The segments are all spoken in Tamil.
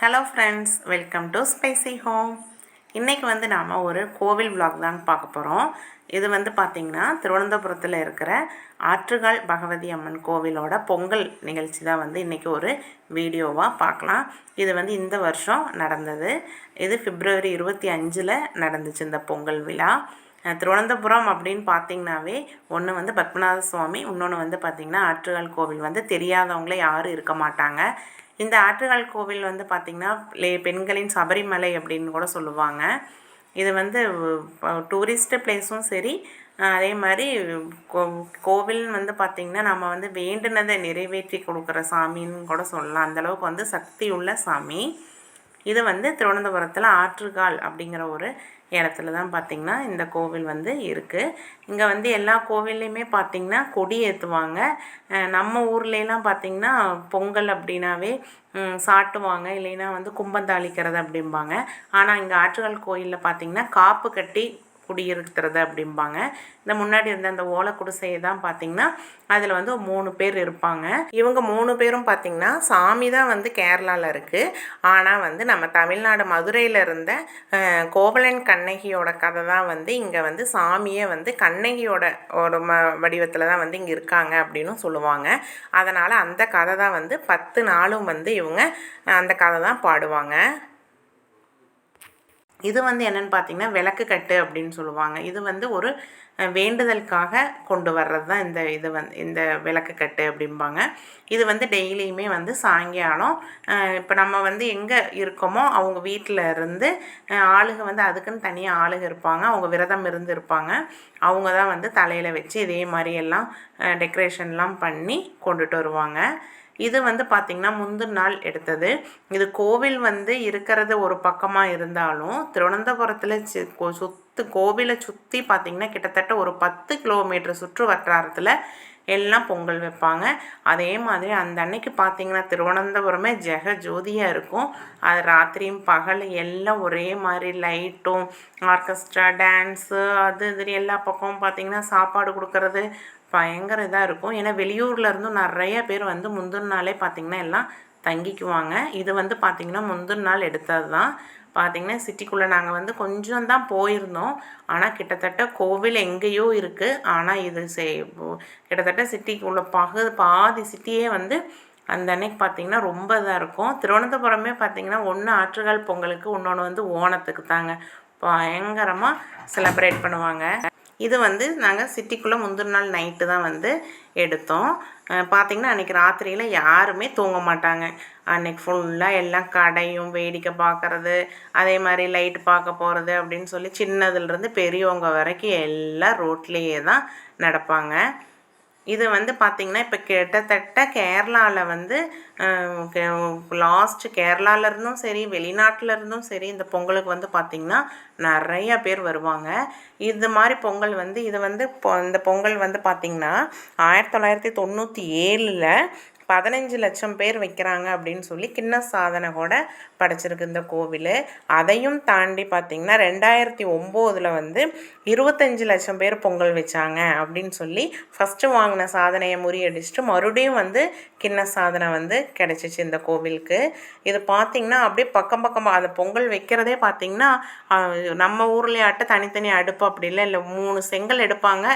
Hello friends, welcome to spicy home. இன்றைக்கி நாம் ஒரு கோவில் vlog தாங்க பார்க்க போகிறோம். இது பார்த்திங்கன்னா திருவனந்தபுரத்தில் இருக்கிற ஆற்றுகால் பகவதி அம்மன் கோவிலோட பொங்கல் நிகழ்ச்சி தான் இன்றைக்கி ஒரு வீடியோவாக பார்க்கலாம். இது இந்த வருஷம் நடந்தது. இது பிப்ரவரி 25 நடந்துச்சு இந்த பொங்கல் விழா. திருவனந்தபுரம் அப்படின்னு பார்த்திங்கனாவே ஒன்று பத்மநாத சுவாமி, இன்னொன்று பார்த்திங்கன்னா ஆற்றுகால் கோவில் தெரியாதவங்களே யாரும் இருக்க மாட்டாங்க. இந்த ஆற்றுகால் கோவில் பார்த்திங்கன்னா பெண்களின் சபரிமலை அப்படின்னு கூட சொல்லுவாங்க. இது டூரிஸ்ட் பிளேஸும் சரி, அதே மாதிரி கோவில் பார்த்திங்கன்னா நம்ம வேண்டுனதை நிறைவேற்றி கொடுக்குற சாமின்னு கூட சொல்லலாம். அந்தளவுக்கு சக்தி உள்ள சாமி. இது திருவனந்தபுரத்தில் ஆற்றுகால் அப்படிங்கிற ஒரு இடத்துல தான் பார்த்திங்கன்னா இந்த கோவில் இருக்குது. இங்கே எல்லா கோவில்லையுமே பார்த்திங்கன்னா கொடி ஏற்றுவாங்க. நம்ம ஊர்லலாம் பார்த்திங்கன்னா பொங்கல் அப்படின்னாவே சாட்டுவாங்க, இல்லைன்னா கும்பந்தாளிக்கிறது அப்படிம்பாங்க. ஆனால் இங்கே ஆற்றுகால் கோயிலில் பார்த்திங்கன்னா காப்பு கட்டி குடியிருக்கிறது அப்படிம்பாங்க. இந்த முன்னாடி இருந்த அந்த ஓலை குடிசையை தான் பார்த்திங்கன்னா அதில் 3 பேர் இருப்பாங்க. இவங்க 3 பேரும் பார்த்திங்கன்னா சாமி தான் கேரளாவில் இருக்குது. ஆனால் நம்ம தமிழ்நாடு மதுரையில் இருந்த கோவலன் கண்ணகியோட கதை தான் இங்கே சாமியை கண்ணகியோட ஒரு வடிவத்தில் தான் இங்கே இருக்காங்க அப்படின்னு சொல்லுவாங்க. அதனால் அந்த கதை தான் 10 நாளும் இவங்க அந்த கதை தான் பாடுவாங்க. இது என்னென்னு பார்த்திங்கன்னா விளக்கு கட்டு அப்படின்னு சொல்லுவாங்க. இது ஒரு வேண்டுதலுக்காக கொண்டு வர்றது தான் இந்த விளக்கு கட்டு அப்படிம்பாங்க. இது டெய்லியுமே சாயங்காலம் இப்போ நம்ம எங்கே இருக்கோமோ அவங்க வீட்டில் இருந்து ஆளுங்க அதுக்குன்னு தனியாக ஆளுங்க இருப்பாங்க. அவங்க விரதம் இருந்து இருப்பாங்க. அவங்க தான் தலையில் வச்சு இதே மாதிரி எல்லாம் டெக்கரேஷன்லாம் பண்ணி கொண்டுட்டு வருவாங்க. இது பார்த்திங்கன்னா முந்தின நாள் எடுத்தது. இது கோவில் இருக்கிறது ஒரு பக்கமாக இருந்தாலும் திருவனந்தபுரத்தில் கோவிலை சுற்றி பார்த்திங்கன்னா கிட்டத்தட்ட ஒரு 10 கிலோமீட்டர் சுற்று வட்டாரத்தில் எல்லாம் பொங்கல் வைப்பாங்க. அதே மாதிரி அந்த அன்னைக்கு பார்த்திங்கன்னா திருவனந்தபுரமே ஜெக ஜோதியாக இருக்கும். அது ராத்திரியும் பகல் எல்லாம் ஒரே மாதிரி லைட்டும் ஆர்கெஸ்ட்ரா டான்ஸு அது இது எல்லா பக்கமும் பார்த்திங்கன்னா சாப்பாடு கொடுக்கறது பயங்கர இதாக இருக்கும். ஏன்னா வெளியூர்லேருந்தும் நிறைய பேர் முந்தின நாளே பார்த்திங்கன்னா எல்லாம் தங்கிக்குவாங்க. இது பார்த்திங்கன்னா முந்தின நாள் எடுத்தது தான். பார்த்திங்கன்னா சிட்டிக்குள்ளே நாங்கள் கொஞ்சம் தான் போயிருந்தோம். ஆனால் கிட்டத்தட்ட கோவில் எங்கேயோ இருக்குது. ஆனால் இது கிட்டத்தட்ட சிட்டிக்குள்ளே பாதி சிட்டியே அந்த அன்னைக்கு பார்த்திங்கன்னா ரொம்ப இதாக இருக்கும். திருவனந்தபுரமே பார்த்திங்கன்னா ஒன்று ஆற்றுகால் பொங்கலுக்கு, இன்னொன்று ஓணத்துக்கு தாங்க பயங்கரமாக செலப்ரேட் பண்ணுவாங்க. இது நாங்கள் சிட்டிக்குள்ளே முந்தின நாள் நைட்டு தான் எடுத்தோம். பார்த்திங்கன்னா அன்றைக்கி ராத்திரியில் யாருமே தூங்க மாட்டாங்க. அன்றைக்கி ஃபுல்லாக எல்லாம் கடையும் வேடிக்கை பார்க்குறது, அதே மாதிரி லைட்டு பார்க்க போகிறது அப்படின்னு சொல்லி சின்னதுலேருந்து பெரியவங்க வரைக்கும் எல்லாம் ரோட்லேயே தான் நடப்பாங்க. இது பார்த்திங்கன்னா இப்போ கிட்டத்தட்ட கேரளாவில் லாஸ்ட்டு கேரளாவிலேருந்தும் சரி வெளிநாட்டிலருந்தும் சரி இந்த பொங்கலுக்கு பார்த்திங்கன்னா நிறையா பேர் வருவாங்க. இது மாதிரி பொங்கல் இது இந்த பொங்கல் பார்த்திங்கன்னா 1997 15 லட்சம் பேர் வைக்கிறாங்க அப்படின்னு சொல்லி கின்னஸ் சாதனை கூட படைச்சிருக்கு இந்த கோவில். அதையும் தாண்டி பார்த்திங்கன்னா 2009 25 லட்சம் பேர் பொங்கல் வச்சாங்க அப்படின்னு சொல்லி ஃபஸ்ட்டு வாங்கின சாதனையை முறியடிச்சிட்டு மறுபடியும் கின்னஸ் சாதனை கிடச்சிச்சு இந்த கோவிலுக்கு. இது பார்த்திங்கன்னா அப்படியே பக்கமாக அந்த பொங்கல் வைக்கிறதே பார்த்திங்கன்னா நம்ம ஊர்லேயாட்ட தனித்தனி அடுப்பு அப்படி இல்லை 3 செங்கல் எடுப்பாங்க.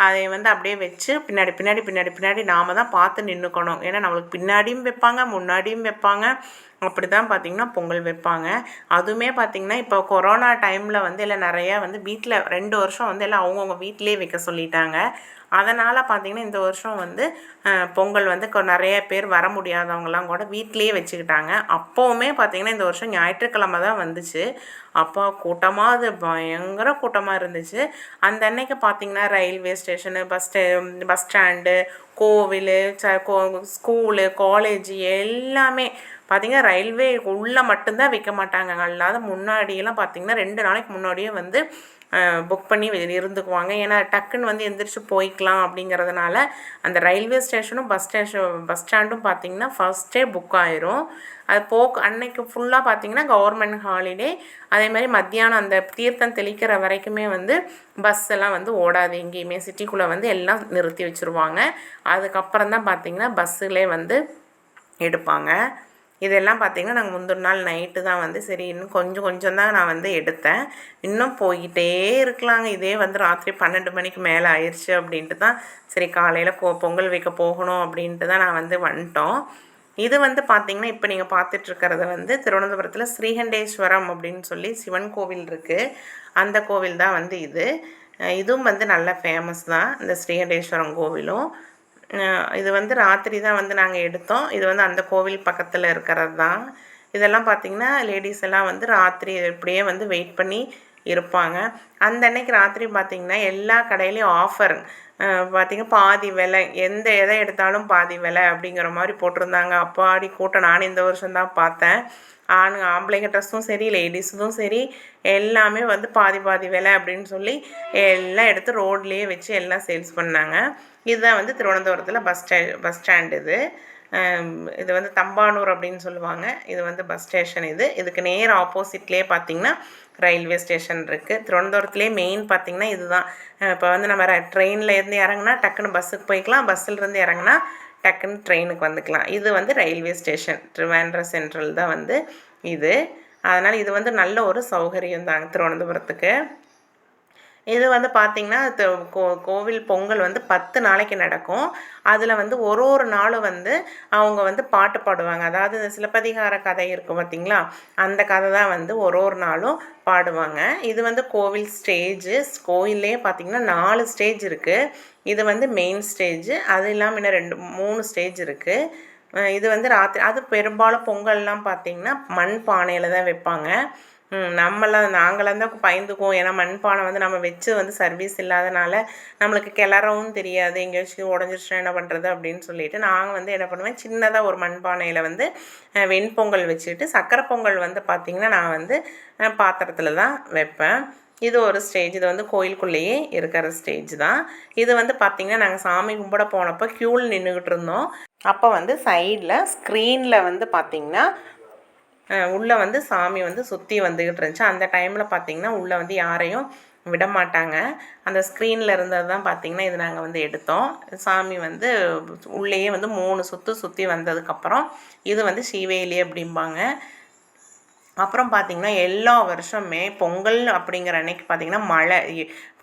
அதை அப்படியே வச்சு பின்னாடி நாம் தான் பார்த்து நின்றுக்கணும். ஏன்னா நம்மளுக்கு பின்னாடியும் வைப்பாங்க, முன்னாடியும் வைப்பாங்க. அப்படி தான் பார்த்திங்கன்னா பொங்கல் வைப்பாங்க. அதுவுமே பார்த்திங்கன்னா இப்போ கொரோனா டைமில் எல்லாம் நிறையா வீட்டில் 2 வருஷம் எல்லாம் அவங்கவுங்க வீட்டிலே வைக்க சொல்லிட்டாங்க. அதனால் பார்த்திங்கன்னா இந்த வருஷம் பொங்கல் நிறைய பேர் வர முடியாதவங்கலாம் கூட வீட்டிலையே வச்சுக்கிட்டாங்க. அப்போவுமே பார்த்திங்கன்னா இந்த வருஷம் ஞாயிற்றுக்கிழமை தான் வந்துச்சு. அப்போ கூட்டமாக அது பயங்கர கூட்டமாக இருந்துச்சு. அந்த அன்னைக்கு பார்த்திங்கன்னா ரயில்வே ஸ்டேஷனு, பஸ் ஸ்டாண்டு, கோவில், ஸ்கூலு, காலேஜு எல்லாமே பார்த்திங்கன்னா ரயில்வே உள்ளே மட்டும்தான் வைக்க மாட்டாங்க. அல்லாத முன்னாடியெல்லாம் பார்த்திங்கன்னா 2 நாளைக்கு முன்னாடியே புக் பண்ணி இருந்துக்குவாங்க. ஏன்னா டக்குன்னு எந்திரிச்சு போய்க்கலாம் அப்படிங்கிறதுனால அந்த ரயில்வே ஸ்டேஷனும் பஸ் ஸ்டாண்டும் பார்த்திங்கன்னா ஃபஸ்ட்டே புக் ஆயிரும். அது அன்னைக்கு ஃபுல்லாக பார்த்திங்கன்னா கவர்மெண்ட் ஹாலிடே. அதே மாதிரி மத்தியானம் அந்த தீர்த்தம் தெளிக்கிற வரைக்குமே பஸ் எல்லாம் ஓடாது. எங்கேயுமே சிட்டிக்குள்ளே எல்லாம் நிறுத்தி வச்சுருவாங்க. அதுக்கப்புறம் தான் பார்த்திங்கன்னா பஸ்ஸுலே எடுப்பாங்க. இதெல்லாம் பார்த்திங்கன்னா நாங்கள் முந்தின நாள் நைட்டு தான் வந்து சரி இன்னும் கொஞ்சம் கொஞ்சம் தான் நான் வந்து எடுத்தேன். இன்னும் போய்கிட்டே இருக்கலாங்க. இதே வந்து ராத்திரி 12 மணிக்கு மேலே ஆயிடுச்சு அப்படின்ட்டு தான் சரி காலையில் பொங்கல் வைக்க போகணும் அப்படின்ட்டு தான் நான் வந்து வந்துட்டோம். இது வந்து பார்த்திங்கன்னா இப்போ நீங்கள் பார்த்துட்ருக்கிறது வந்து திருவனந்தபுரத்தில் ஸ்ரீகண்டேஸ்வரம் அப்படின்னு சொல்லி சிவன் கோவில் இருக்குது. அந்த கோவில் தான் வந்து இது. இதுவும் வந்து நல்ல ஃபேமஸ் தான் இந்த ஸ்ரீகண்டேஸ்வரம் கோவிலும். இது வந்து ராத்திரி தான் வந்து நாங்கள் எடுத்தோம். இது வந்து அந்த கோவில் பக்கத்தில் இருக்கிறது தான். இதெல்லாம் பார்த்திங்கன்னா லேடிஸ் எல்லாம் வந்து ராத்திரி இப்படியே வந்து வெயிட் பண்ணி இருப்பாங்க. அந்த அன்னைக்கு ராத்திரி பார்த்திங்கன்னா எல்லா கடையிலையும் ஆஃபர் பார்த்திங்கன்னா பாதி விலை, எதை எடுத்தாலும் பாதி விலை அப்படிங்கிற மாதிரி போட்டிருந்தாங்க. அப்பாடி கூட்டம் நானும் இந்த வருஷம்தான் பார்த்தேன். ஆம்பளைங்க ட்ரெஸ்ஸும் சரி லேடிஸும் சரி எல்லாமே வந்து பாதி பாதி விலை அப்படின்னு சொல்லி எல்லாம் எடுத்து ரோட்லேயே வச்சு எல்லாம் சேல்ஸ் பண்ணாங்க. இதுதான் வந்து திருவனந்தபுரத்தில் பஸ் ஸ்டாண்டு இது வந்து தம்பானூர் அப்படின்னு சொல்லுவாங்க. இது வந்து பஸ் ஸ்டேஷன். இதுக்கு நேர் ஆப்போசிட்லேயே பார்த்திங்கன்னா ரயில்வே ஸ்டேஷன் இருக்குது. திருவனந்தபுரத்துலேயே மெயின் பார்த்திங்கன்னா இதுதான். இப்போ வந்து நம்ம ட்ரெயினில் இருந்து இறங்குனா டக்குன்னு பஸ்ஸுக்கு போய்க்கலாம், பஸ்ஸில் இறங்குனா டக்குன்னு ட்ரெயினுக்கு வந்துக்கலாம். இது வந்து ரயில்வே ஸ்டேஷன் ட்ரிவாண்ட்ரம் சென்ட்ரல் தான் வந்து இது. அதனால் இது வந்து நல்ல ஒரு சௌகரியம் தாங்க திருவனந்தபுரத்துக்கு. இது வந்து பார்த்திங்கன்னா கோவில் பொங்கல் வந்து 10 நாளைக்கு நடக்கும். அதில் வந்து ஒரு நாளும் வந்து அவங்க வந்து பாட்டு பாடுவாங்க. அதாவது இந்த சிலப்பதிகார கதை இருக்கும் பார்த்திங்களா, அந்த கதை தான் வந்து ஒரு நாளும் பாடுவாங்க. இது வந்து கோவில் ஸ்டேஜு. கோவில்லையே பார்த்திங்கன்னா 4 ஸ்டேஜ் இருக்குது. இது வந்து மெயின் ஸ்டேஜு. அது இல்லாமல் இன்னும் 3 ஸ்டேஜ் இருக்குது. இது வந்து ராத்திரி அது பெரும்பாலும் பொங்கல்லாம் பார்த்திங்கன்னா மண் பானையில் தான் வைப்பாங்க. நாங்களாம் தான் பயந்துக்குவோம். ஏன்னா மண்பானை வந்து நம்ம வச்சு வந்து சர்வீஸ் இல்லாதனால நம்மளுக்கு கிளறவும் தெரியாது, எங்கேயாச்சும் உடஞ்சிருச்சுன்னா என்ன பண்ணுறது அப்படின்னு சொல்லிட்டு நாங்கள் வந்து என்ன பண்ணுவேன், சின்னதாக ஒரு மண்பானையில் வந்து வெண்பொங்கல் வச்சுக்கிட்டு சக்கரை பொங்கல் வந்து பார்த்திங்கன்னா நான் வந்து பாத்திரத்தில் தான் வைப்பேன். இது ஒரு ஸ்டேஜ். இது வந்து கோயிலுக்குள்ளேயே இருக்கிற ஸ்டேஜ் தான். இது வந்து பார்த்திங்கன்னா நாங்கள் சாமி கும்பிட போனப்போ க்யூவில் நின்றுக்கிட்டு இருந்தோம். அப்போ வந்து சைடில் ஸ்க்ரீனில் வந்து பார்த்திங்கன்னா உள்ளே வந்து சாமி வந்து சுற்றி வந்துக்கிட்டு இருந்துச்சு. அந்த டைமில் பார்த்திங்கன்னா உள்ளே வந்து யாரையும் விட மாட்டாங்க. அந்த ஸ்க்ரீனில் இருந்தது தான் பார்த்திங்கன்னா இது நாங்கள் வந்து எடுத்தோம். சாமி வந்து உள்ளேயே வந்து 3 சுற்றி வந்ததுக்கப்புறம் இது வந்து ஸ்ரீவேலி அப்படிம்பாங்க. அப்புறம் பார்த்திங்கன்னா எல்லா வருஷமே பொங்கல் அப்படிங்கிற அன்னைக்கு பார்த்திங்கன்னா மழை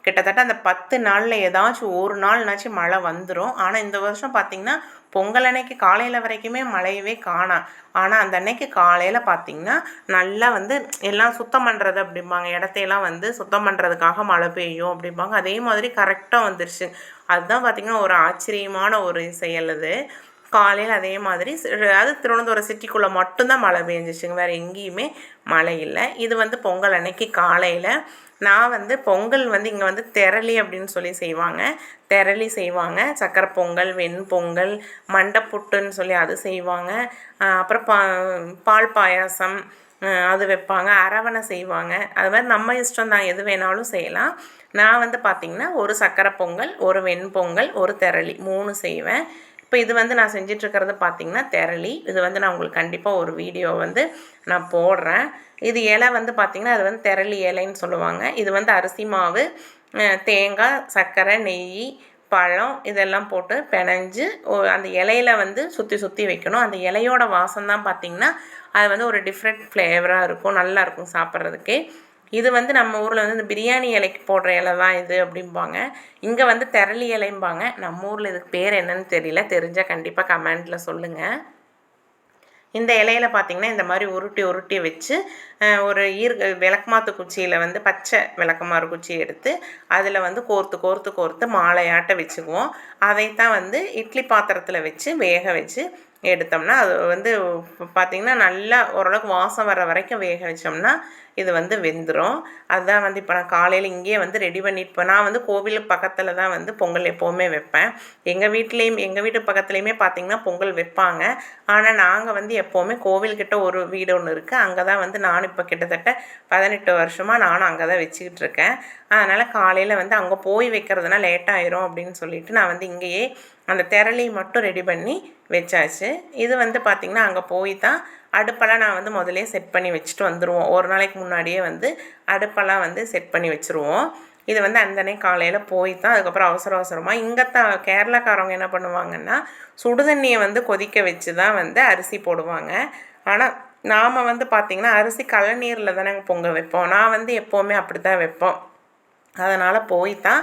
கிட்டத்தட்ட அந்த 10 நாளில் ஏதாச்சும் ஒரு நாள்னாச்சும் மழை வந்துடும். ஆனால் இந்த வருஷம் பார்த்திங்கன்னா பொங்கல் அன்னைக்கு காலையில் வரைக்குமே மழையவே காணோம். ஆனால் அந்த அன்னைக்கு காலையில் பார்த்திங்கன்னா நல்லா வந்து எல்லாம் சுத்தம் பண்ணுறது அப்படிம்பாங்க, இடத்தையெல்லாம் வந்து சுத்தம் பண்ணுறதுக்காக மழை பெய்யும் அப்படிம்பாங்க. அதே மாதிரி கரெக்டாக வந்துருச்சு. அதுதான் பார்த்திங்கன்னா ஒரு ஆச்சரியமான ஒரு செயல். அது காலையில் அதே மாதிரி அது திருவனந்தபுரம் சிட்டிக்குள்ளே மட்டும்தான் மழை பெஞ்சிச்சுங்க, வேறு எங்கேயுமே மழை இல்லை. இது வந்து பொங்கல் அன்னைக்கு காலையில் நான் வந்து பொங்கல் வந்து இங்கே வந்து தெரளி அப்படின்னு சொல்லி செய்வாங்க. சக்கரை பொங்கல், வெண்பொங்கல், மண்டப்புட்டுன்னு சொல்லி அது செய்வாங்க. அப்புறம் பால் பாயாசம் அது வைப்பாங்க, அரவணை செய்வாங்க. அது மாதிரி நம்ம இஷ்டம் தான், எது வேணாலும் செய்யலாம். நான் வந்து பார்த்திங்கன்னா ஒரு சக்கரை பொங்கல், ஒரு வெண்பொங்கல், ஒரு தெரளி 3 செய்வேன். இப்போ இது வந்து நான் செஞ்சிட்ருக்கிறது பார்த்திங்கன்னா தெரளி. இது வந்து நான் உங்களுக்கு கண்டிப்பாக ஒரு வீடியோ வந்து நான் போடுறேன். இது இலை வந்து பார்த்திங்கன்னா அது வந்து தெரளி இலைன்னு சொல்லுவாங்க. இது வந்து அரிசி மாவு, தேங்காய், சர்க்கரை, நெய், பழம் இதெல்லாம் போட்டு பிணைஞ்சு அந்த இலையில வந்து சுற்றி வைக்கணும். அந்த இலையோட வாசம் தான் பார்த்திங்கன்னா அது வந்து ஒரு டிஃப்ரெண்ட் ஃப்ளேவராக இருக்கும், நல்லாயிருக்கும் சாப்பிட்றதுக்கே. இது வந்து நம்ம ஊரில் வந்து இந்த பிரியாணி இலைக்கு போடுற இலை தான் இது அப்படிம்பாங்க. இங்கே வந்து தெரளி இலைம்பாங்க. நம்ம ஊரில் இதுக்கு பேர் என்னன்னு தெரியல, தெரிஞ்சால் கண்டிப்பாக கமெண்ட்டில் சொல்லுங்கள். இந்த இலையில பார்த்திங்கன்னா இந்த மாதிரி உருட்டி வச்சு ஒரு விளக்குமாத்து குச்சியில் வந்து பச்சை விளக்குமாறு குச்சி எடுத்து அதில் வந்து கோர்த்து மாலையாட்ட வச்சுக்குவோம். அதைத்தான் வந்து இட்லி பாத்திரத்தில் வச்சு வேக வச்சு எடுத்தோம்னா அது வந்து பார்த்திங்கன்னா நல்லா ஓரளவுக்கு வாசம் வர வரைக்கும் வேக வச்சோம்னா இது வந்து வெந்துடும். அதுதான் வந்து இப்போ நான் காலையில் இங்கேயே வந்து ரெடி பண்ணிட்டு நான் வந்து கோவில் பக்கத்தில் தான் வந்து பொங்கல் எப்போவுமே வைப்பேன். எங்கள் வீட்டு பக்கத்துலேயுமே பார்த்திங்கன்னா பொங்கல் வைப்பாங்க. ஆனால் நாங்கள் வந்து எப்போவுமே கோவில்கிட்ட ஒரு வீடு ஒன்று இருக்குது, அங்கே தான் வந்து நானும் இப்போ கிட்டத்தட்ட 18 வருஷமாக நானும் அங்கே தான் வச்சுக்கிட்டு இருக்கேன். அதனால் காலையில் வந்து அங்கே போய் வைக்கிறதுனா லேட்டாயிரும் அப்படின்னு சொல்லிட்டு நான் வந்து இங்கேயே அந்த தெரளி மட்டும் ரெடி பண்ணி வச்சாச்சு. இது வந்து பார்த்திங்கன்னா அங்கே போய் தான் அடுப்பெல்லாம் நான் வந்து முதலே செட் பண்ணி வச்சுட்டு வந்துடுவோம். ஒரு நாளைக்கு முன்னாடியே வந்து அடுப்பெல்லாம் வந்து செட் பண்ணி வச்சுருவோம். இது வந்து அந்தனே காலையில் போய் தான் அதுக்கப்புறம் அவசரமாக இங்கே கேரளாக்காரவங்க என்ன பண்ணுவாங்கன்னா சுடுதண்ணியை வந்து கொதிக்க வச்சு தான் வந்து அரிசி போடுவாங்க. ஆனால் நாம் வந்து பார்த்திங்கன்னா அரிசி கழநீரில் தானேங்க பொங்க வைப்போம். நான் வந்து எப்போவுமே அப்படி தான் வைப்போம். அதனால் போய் தான்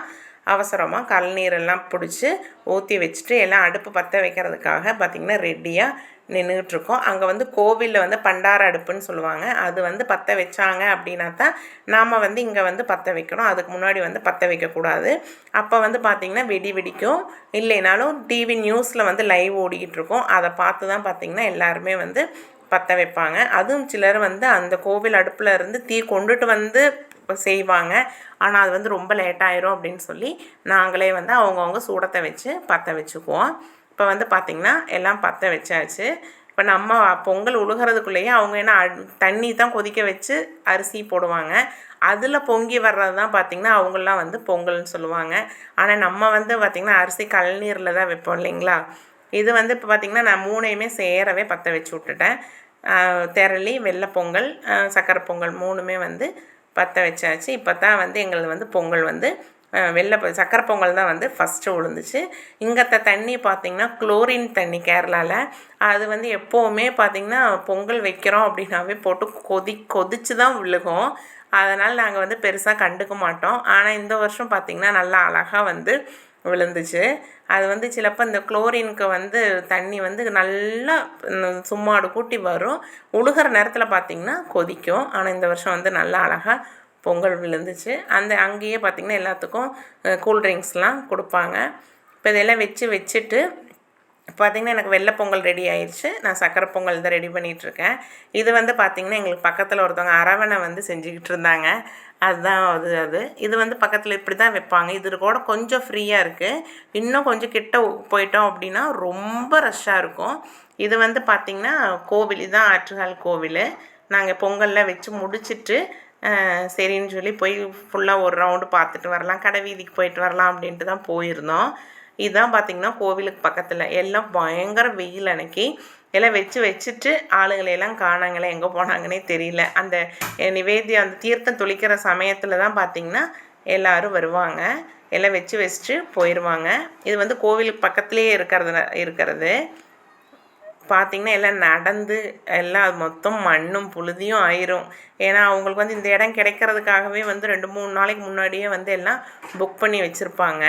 அவசரமாக கழநீரெல்லாம் பிடிச்சி ஊற்றி வச்சுட்டு எல்லாம் அடுப்பு பற்ற வைக்கிறதுக்காக பார்த்திங்கன்னா ரெடியாக நின்றுட்டுருக்கோம். அங்கே வந்து கோவிலில் வந்து பண்டார அடுப்புன்னு சொல்லுவாங்க. அது வந்து பற்ற வச்சாங்க அப்படின்னா தான் நாம் வந்து இங்கே வந்து பற்ற வைக்கணும். அதுக்கு முன்னாடி வந்து பற்ற வைக்கக்கூடாது. அப்போ வந்து பார்த்திங்கன்னா வெடி வெடிக்கும். இல்லைனாலும் டிவி நியூஸில் வந்து லைவ் ஓடிக்கிட்டு இருக்கும். அதை பார்த்து தான் பார்த்திங்கன்னா எல்லாருமே வந்து பற்ற வைப்பாங்க. அதுவும் சிலர் வந்து அந்த கோவில் அடுப்பில் இருந்து தீ கொண்டுட்டு வந்து செய்வாங்க. ஆனால் அது வந்து ரொம்ப லேட் ஆயிரும் அப்படின்னு சொல்லி நாங்களே வந்து அவங்கவுங்க சூடத்தை வச்சு பற்ற வச்சுக்குவோம். இப்போ வந்து பார்த்திங்கன்னா எல்லாம் பற்ற வச்சாச்சு. இப்போ நம்ம பொங்கல் உழுகிறதுக்குள்ளேயே அவங்க என்ன தண்ணி தான் கொதிக்க வச்சு அரிசி போடுவாங்க. அதில் பொங்கி வர்றது தான் பார்த்திங்கன்னா அவங்களாம் வந்து பொங்கல்னு சொல்லுவாங்க. ஆனால் நம்ம வந்து பார்த்திங்கன்னா அரிசி கழநீரில் தான் வைப்போம் இல்லைங்களா. இது வந்து இப்போ பார்த்திங்கன்னா நான் 3யுமே சேரவே பற்ற வச்சு விட்டுட்டேன். திரளி, வெள்ளை பொங்கல், சக்கரை பொங்கல் 3மே வந்து பற்ற வச்சாச்சு. இப்போ தான் வந்து எங்களுக்கு வந்து பொங்கல் வந்து சக்கரை பொங்கல் தான் வந்து ஃபஸ்ட்டு விழுந்துச்சு. இங்கத்த தண்ணி பார்த்திங்கன்னா குளோரின் தண்ணி கேரளாவில். அது வந்து எப்போவுமே பார்த்திங்கன்னா பொங்கல் வைக்கிறோம் அப்படின்னாவே போட்டு கொதித்து தான் விழுகும். அதனால் நாங்கள் வந்து பெருசாக கண்டுக்க மாட்டோம். ஆனால் இந்த வருஷம் பார்த்திங்கன்னா நல்லா அழகாக வந்து விழுந்துச்சு. அது வந்து சிலப்போ இந்த குளோரினுக்கு வந்து தண்ணி வந்து நல்லா சும்மாடு கூட்டி வரும். உழுகிற நேரத்தில் பார்த்திங்கன்னா கொதிக்கும். ஆனால் இந்த வருஷம் வந்து நல்லா அழகாக பொங்கல் விழுந்துச்சு. அங்கேயே பார்த்திங்கன்னா எல்லாத்துக்கும் கூல்ட்ரிங்க்ஸ்லாம் கொடுப்பாங்க. இப்போ இதெல்லாம் வச்சுட்டு பார்த்திங்கன்னா எனக்கு வெள்ளை பொங்கல் ரெடி ஆயிடுச்சு. நான் சக்கரை பொங்கல் தான் ரெடி பண்ணிகிட்ருக்கேன். இது வந்து பார்த்திங்கன்னா எங்களுக்கு பக்கத்தில் ஒருத்தவங்க அரவணை வந்து செஞ்சுக்கிட்டு இருந்தாங்க. அதுதான் இது வந்து பக்கத்தில் இப்படி தான் வைப்பாங்க. இது கூட கொஞ்சம் ஃப்ரீயாக இருக்குது. இன்னும் கொஞ்சம் கிட்ட போயிட்டோம் அப்படின்னா ரொம்ப ரஷ்ஷாக இருக்கும். இது வந்து பார்த்திங்கன்னா கோவில், இதுதான் ஆற்றுகால் கோவில். நாங்கள் பொங்கல்லாம் வச்சு முடிச்சுட்டு சரின்னு சொல்லி போய் ஃபுல்லாக ஒரு ரவுண்டு பார்த்துட்டு வரலாம், கடை வீதிக்கு போயிட்டு வரலாம் அப்படின்ட்டு தான் போயிருந்தோம். இதுதான் பார்த்திங்கன்னா கோவிலுக்கு பக்கத்தில். எல்லாம் பயங்கர வெயில் அன்னைக்கு. எல்லாம் வச்சுட்டு ஆளுங்களையெல்லாம் காணாங்களே, எங்கே போனாங்கன்னே தெரியல. அந்த நிவேத்தியம் அந்த தீர்த்தம் தொளிக்கிற சமயத்தில் தான் பார்த்திங்கன்னா எல்லோரும் வருவாங்க. எல்லாம் வச்சுட்டு போயிடுவாங்க. இது வந்து கோவிலுக்கு பக்கத்துலேயே இருக்கிறது பார்த்திங்கன்னா எல்லாம் நடந்து எல்லாம் மொத்தம் மண்ணும் புழுதியும் ஆயிரும். ஏன்னா அவங்களுக்கு வந்து இந்த இடம் கிடைக்கிறதுக்காகவே வந்து 2-3 நாளைக்கு முன்னாடியே வந்து எல்லாம் புக் பண்ணி வச்சுருப்பாங்க.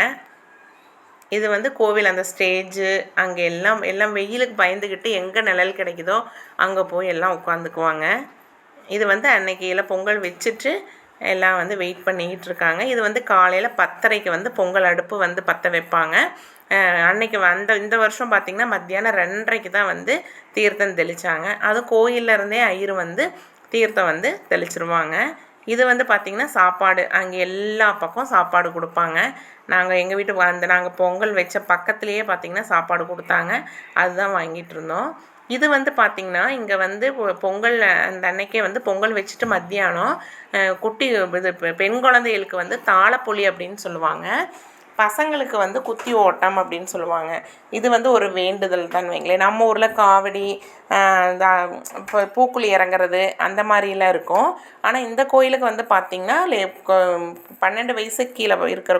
இது வந்து கோவில் அந்த ஸ்டேஜு அங்கே எல்லாம் வெயிலுக்கு பயந்துக்கிட்டு எங்கே நிழல் கிடைக்குதோ அங்கே போய் எல்லாம் உட்காந்துக்குவாங்க. இது வந்து அன்னைக்கு எல்லாம் பொங்கல் வச்சுட்டு எல்லாம் வந்து வெயிட் பண்ணிக்கிட்டு இருக்காங்க. இது வந்து காலையில் 10:30க்கு வந்து பொங்கல் அடுப்பு வந்து பற்ற வைப்பாங்க. அன்னைக்கு இந்த வருஷம் பார்த்திங்கன்னா மத்தியானம் 2:30க்கு தான் வந்து தீர்த்தம் தெளித்தாங்க. அது கோயிலேருந்தே ஐயர் வந்து தீர்த்தம் வந்து தெளிச்சிருவாங்க. இது வந்து பார்த்திங்கன்னா சாப்பாடு அங்கே எல்லா பக்கம் சாப்பாடு கொடுப்பாங்க. எங்கள் வீட்டுக்கு நாங்கள் பொங்கல் வச்ச பக்கத்துலேயே பார்த்திங்கன்னா சாப்பாடு கொடுத்தாங்க. அதுதான் வாங்கிட்டு இருந்தோம். இது வந்து பார்த்திங்கன்னா இங்கே வந்து பொங்கல் அந்த அன்னைக்கே வந்து பொங்கல் வச்சுட்டு மத்தியானம் குட்டி இது பெண் குழந்தைகளுக்கு வந்து தாளப்பொலி அப்படின்னு சொல்லுவாங்க. பசங்களுக்கு வந்து குத்தி ஓட்டம் அப்படின்னு சொல்லுவாங்க. இது வந்து ஒரு வேண்டுதல் தான் வைங்களேன். நம்ம ஊரில் காவடி, இப்போ பூக்குழி இறங்குறது அந்த மாதிரிலாம் இருக்கும். ஆனால் இந்த கோயிலுக்கு வந்து பார்த்திங்கன்னா 12 வயசுக்கு கீழே இருக்கிற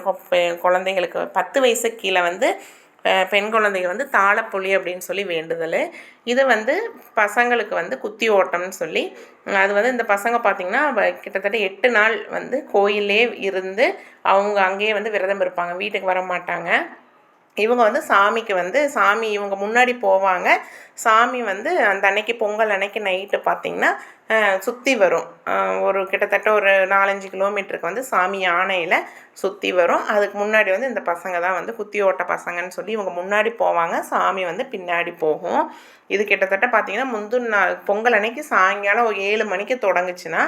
குழந்தைகளுக்கு 10 வயசுக்கு கீழே வந்து பெண் குழந்தைங்க வந்து தாளப்பொலி அப்படின்னு சொல்லி வேண்டுதல். இது வந்து பசங்களுக்கு வந்து குத்தி ஓட்டம்னு சொல்லி அது வந்து இந்த பசங்க பார்த்திங்கன்னா கிட்டத்தட்ட 8 நாள் வந்து கோயிலே இருந்து அவங்க அங்கேயே வந்து விரதம் இருப்பாங்க. வீட்டுக்கு வர மாட்டாங்க. இவங்க வந்து சாமி இவங்க முன்னாடி போவாங்க. சாமி வந்து அந்த அன்னைக்கு பொங்கல் அன்னைக்கு நைட்டு பார்த்திங்கன்னா சுற்றி வரும். ஒரு கிட்டத்தட்ட ஒரு 4-5 கிலோமீட்டருக்கு வந்து சாமி யானையில் சுற்றி வரும். அதுக்கு முன்னாடி வந்து இந்த பசங்க தான் வந்து குத்தி ஓட்ட பசங்கன்னு சொல்லி இவங்க முன்னாடி போவாங்க. சாமி வந்து பின்னாடி போகும். இது கிட்டத்தட்ட பார்த்திங்கன்னா முந்தின நாள் பொங்கல் அன்னைக்கு சாயங்காலம் ஒரு 7 மணிக்கு தொடங்குச்சுன்னா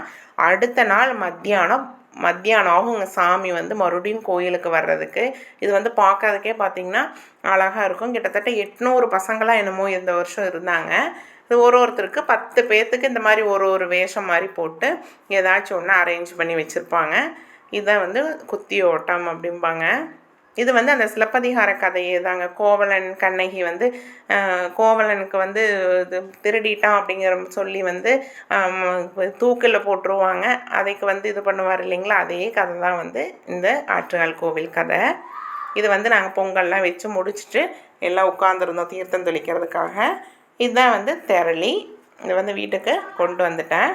அடுத்த நாள் மத்தியானம் ஆகும் சாமி வந்து மறுபடியும் கோயிலுக்கு வர்றதுக்கு. இது வந்து பார்க்கறதுக்கே பார்த்திங்கன்னா அழகாக இருக்கும். கிட்டத்தட்ட 800 பசங்களாம் என்னமோ இந்த வருஷம் இருந்தாங்க. இது ஒருத்தருக்கு 10 பேர்த்துக்கு இந்த மாதிரி ஒரு வேஷம் மாதிரி போட்டு ஏதாச்சும் ஒன்று அரேஞ்ச் பண்ணி வச்சுருப்பாங்க. இதை வந்து குத்தி ஓட்டம் அப்படிம்பாங்க. இது வந்து அந்த சிலப்பதிகார கதையே தாங்க. கோவலன் கண்ணகி வந்து கோவலனுக்கு வந்து இது திருடிட்டான் அப்படிங்கிற சொல்லி வந்து தூக்கில் போட்டுருவாங்க. அதுக்கு வந்து இது பண்ணுவார் இல்லைங்களா, அதே கதை தான் வந்து இந்த ஆற்றுகால் கோவில் கதை. இது வந்து நாங்கள் பொங்கல்லாம் வச்சு முடிச்சுட்டு எல்லாம் உட்காந்துருந்தோம் தீர்த்தம் தெளிக்கிறதுக்காக. இதுதான் வந்து திரளி. இதை வந்து வீட்டுக்கு கொண்டு வந்துட்டேன்.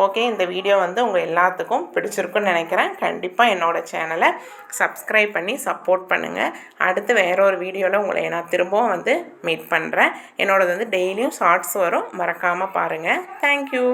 ஓகே, இந்த வீடியோ வந்து உங்கள் எல்லாத்துக்கும் பிடிச்சிருக்குன்னு நினைக்கிறேன். கண்டிப்பாக என்னோடய சேனலை சப்ஸ்கிரைப் பண்ணி சப்போர்ட் பண்ணுங்கள். அடுத்து வேறு ஒரு வீடியோவில் உங்களை நான் திரும்பவும் வந்து மீட் பண்ணுறேன். என்னோடது வந்து டெய்லியும் ஷார்ட்ஸ் வரும், மறக்காமல் பாருங்கள். தேங்க்யூ.